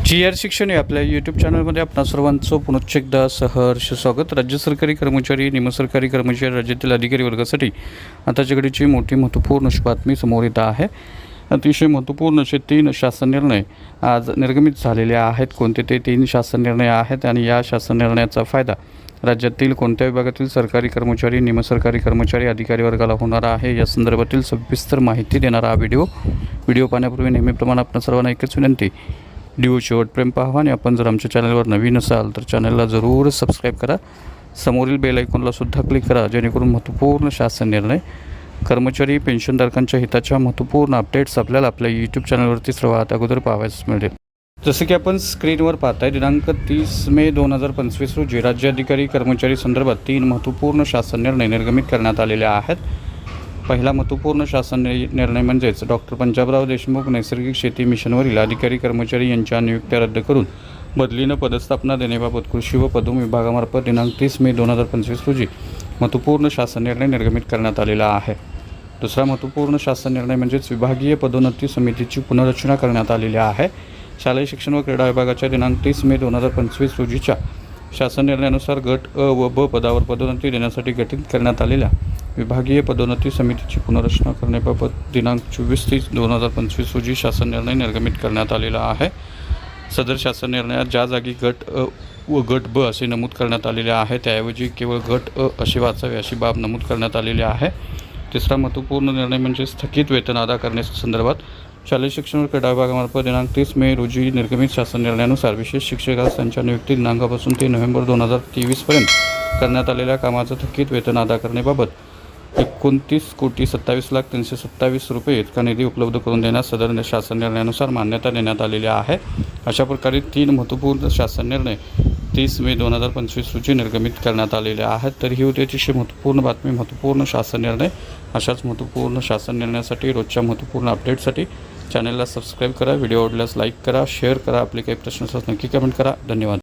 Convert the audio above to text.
GR शिक्षण या आपल्या यूट्यूब चॅनलमध्ये आपणा सर्वांचं पुनश्च एकदा सहर्ष स्वागत। राज्य सरकारी कर्मचारी, निमसरकारी कर्मचारी, राज्यातील अधिकारी वर्गासाठी आताच्या घडीची मोठी महत्त्वपूर्ण बातमी समोर येत आहे। अतिशय महत्त्वपूर्ण असे 3 शासन निर्णय आज निर्गमित झालेले आहेत। कोणते ते 3 शासन निर्णय आहेत आणि या शासन निर्णयाचा फायदा राज्यातील कोणत्या विभागातील सरकारी कर्मचारी, निमसरकारी कर्मचारी, अधिकारी वर्गाला होणार आहे या संदर्भातील सविस्तर माहिती देणारा हा व्हिडिओ पाहण्यापूर्वी नेहमीप्रमाणे आपण सर्वांना एकच विनंती, व्हिडिओ शेवटपर्यंत पाहावा आणि आपण जर आमच्या चॅनलवर नवीन असाल तर चॅनलला जरूर सबस्क्राईब करा। समोरील बेल आयकॉनला सुद्धा क्लिक करा जेणेकरून महत्त्वपूर्ण शासन निर्णय, कर्मचारी पेन्शनधारकांच्या हिताच्या महत्त्वपूर्ण अपडेट्स आपल्याला आपल्या यूट्यूब चॅनलवरती सर्वात अगोदर पाहावयास मिळेल। जसे की आपण स्क्रीनवर पाहताय, दिनांक 30 मे 2025 रोजी राज्य अधिकारी कर्मचारी संदर्भात 3 महत्त्वपूर्ण शासन निर्णय निर्गमित करण्यात आलेले आहेत। पहिला महत्त्वपूर्ण शासन निर्णय म्हणजेच डॉक्टर पंजाबराव देशमुख नैसर्गिक शेती मिशनवरील अधिकारी कर्मचारी यांच्या नियुक्त्या रद्द करून बदलीनं पदस्थापना देण्याबाबत कृषी व पदम विभागामार्फत दिनांक 30 मे 2025 रोजी महत्त्वपूर्ण शासन निर्णय निर्गमित करण्यात आलेला आहे। दुसरा महत्त्वपूर्ण शासन निर्णय म्हणजेच विभागीय पदोन्नती समितीची पुनर्रचना करण्यात आलेली आहे। शालेय शिक्षण व क्रीडा विभागाच्या दिनांक 30 मे 2025 रोजीच्या शासन निर्णयानुसार गट अ व ब पदावर पदोन्नती देण्यासाठी गठीत करण्यात आलेल्या विभागीय पदोन्नती समितीची पुनर्रचना करण्याबाबत दिनांक 24/30/2025 रोजी शासन निर्णय निर्गमित करण्यात आलेला आहे। सदर शासन निर्णयात ज्या जागी गट अ व गट ब असे नमूद करण्यात आलेले आहे त्याऐवजी केवळ गट अ असे वाचावे अशी बाब नमूद करण्यात आलेली आहे। तिसरा महत्त्वपूर्ण निर्णय म्हणजे स्थगित वेतन अदा करण्यासंदर्भात शालेय शिक्षण व क्रीडा विभागामार्फत दिनांक 30 मे रोजी निर्गमित शासन निर्णयानुसार विशेष शिक्षकास त्यांच्या नियुक्ती दिनांकापासून 3 नोव्हेंबर 2023 पर्यंत करण्यात आलेल्या कामाचं थकीत वेतन अदा करण्याबाबत 29,27,327 रुपये इतका निधी उपलब्ध करून देण्यास सदर शासन निर्णयानुसार मान्यता देण्यात आलेली आहे। अशा प्रकारे 3 महत्त्वपूर्ण शासन निर्णय 30 मे 2025 रोजी निर्गमित करण्यात आलेले आहेत। तर ही होती अतिशय महत्त्वपूर्ण बातमी, महत्त्वपूर्ण शासन निर्णय। अशाच महत्त्वपूर्ण शासन निर्णयासाठी, रोजच्या महत्त्वपूर्ण अपडेटसाठी चॅनलला सबस्क्राईब करा। व्हिडिओ आवडल्यास लाईक करा, शेअर करा। आपले काही प्रश्न असल्यास नक्की कमेंट करा। धन्यवाद।